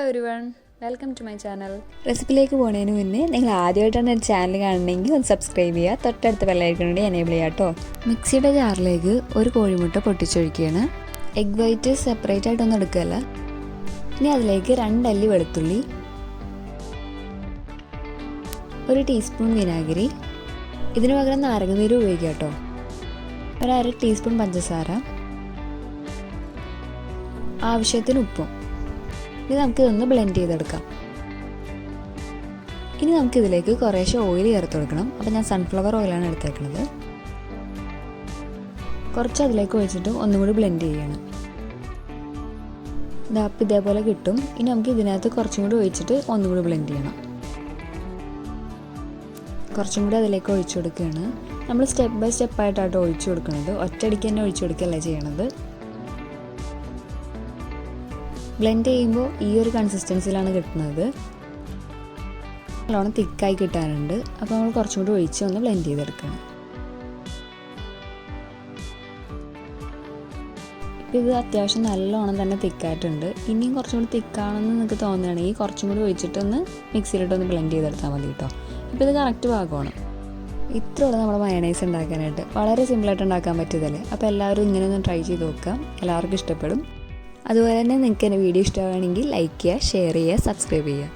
everyone, welcome to my channel. റെസിപ്പിയിലേക്ക് പോകുന്നതിന് മുന്നേ നിങ്ങൾ ആദ്യമായിട്ടാണ് എൻ്റെ ചാനൽ കാണണമെങ്കിൽ ഒന്ന് സബ്സ്ക്രൈബ് ചെയ്യുക, തൊട്ടടുത്ത ബെല്ലൈക്കൺ കൂടി എനേബിൾ ചെയ്യുക കേട്ടോ. മിക്സിയുടെ ജാറിലേക്ക് ഒരു കോഴിമുട്ട പൊട്ടിച്ചൊഴിക്കുകയാണ്. എഗ് വൈറ്റ് സെപ്പറേറ്റ് ആയിട്ടൊന്നും എടുക്കുകയല്ല. ഇനി അതിലേക്ക് 2 അല്ലി വെളുത്തുള്ളി, 1 ടീസ്പൂൺ വിനാഗിരി, ഇതിന് പകരം നാരങ്ങനീര് ഉപയോഗിക്കുക കേട്ടോ, 1/2 ടീസ്പൂൺ പഞ്ചസാര, ആവശ്യത്തിന് ഉപ്പും. ഇനി നമുക്കിതൊന്ന് ബ്ലെൻഡ് ചെയ്തെടുക്കാം. ഇനി നമുക്കിതിലേക്ക് കുറേശ്ശെ ഓയിൽ ചേർത്ത് കൊടുക്കണം. അപ്പോൾ ഞാൻ സൺഫ്ലവർ ഓയിലാണ് എടുത്തേക്കുന്നത്. കുറച്ച് അതിലേക്ക് ഒഴിച്ചിട്ട് ഒന്നും കൂടി ബ്ലെൻഡ് ചെയ്യണം. അപ്പം ഇതേപോലെ കിട്ടും. ഇനി നമുക്ക് ഇതിനകത്ത് കുറച്ചും കൂടി ഒഴിച്ചിട്ട് ഒന്നും കൂടി ബ്ലെൻഡ് ചെയ്യണം. കുറച്ചും കൂടി അതിലേക്ക് ഒഴിച്ചു കൊടുക്കുകയാണ്. നമ്മൾ സ്റ്റെപ്പ് ബൈ സ്റ്റെപ്പായിട്ടാണ് ഒഴിച്ചു കൊടുക്കുന്നത്, ഒറ്റയടിക്ക് തന്നെ ഒഴിച്ചു കൊടുക്കുകയല്ല ചെയ്യണത്. ബ്ലെൻഡ് ചെയ്യുമ്പോൾ ഈ ഒരു കൺസിസ്റ്റൻസിയിലാണ് കിട്ടുന്നത്. നല്ലോണം തിക്കായി കിട്ടാനുണ്ട്. അപ്പോൾ നമ്മൾ കുറച്ചും കൂടി ഒഴിച്ച് ഒന്ന് ബ്ലെൻഡ് ചെയ്തെടുക്കണം. ഇപ്പോൾ ഇത് അത്യാവശ്യം നല്ലോണം തന്നെ തിക്കായിട്ടുണ്ട്. ഇനിയും കുറച്ചും കൂടി തിക്കാണെന്ന് നിങ്ങൾക്ക് തോന്നുകയാണെങ്കിൽ കുറച്ചും കൂടി ഒഴിച്ചിട്ടൊന്ന് മിക്സിയിലിട്ടൊന്ന് ബ്ലെൻഡ് ചെയ്തെടുത്താൽ മതി കേട്ടോ. ഇപ്പോൾ ഇത് കറക്റ്റ് ഭാഗമാണ്. ഇത്രയുള്ള നമ്മുടെ മയണൈസ് ഉണ്ടാക്കാനായിട്ട് വളരെ സിമ്പിളായിട്ട് ഉണ്ടാക്കാൻ പറ്റിയതല്ലേ. അപ്പോൾ എല്ലാവരും ഇങ്ങനെ ഒന്ന് ട്രൈ ചെയ്ത് നോക്കാം, എല്ലാവർക്കും ഇഷ്ടപ്പെടും. അതുപോലെ തന്നെ നിങ്ങൾക്ക് എൻ്റെ വീഡിയോ ഇഷ്ടമാണെങ്കിൽ ലൈക്ക് ചെയ്യുക, ഷെയർ ചെയ്യുക, സബ്സ്ക്രൈബ് ചെയ്യുക.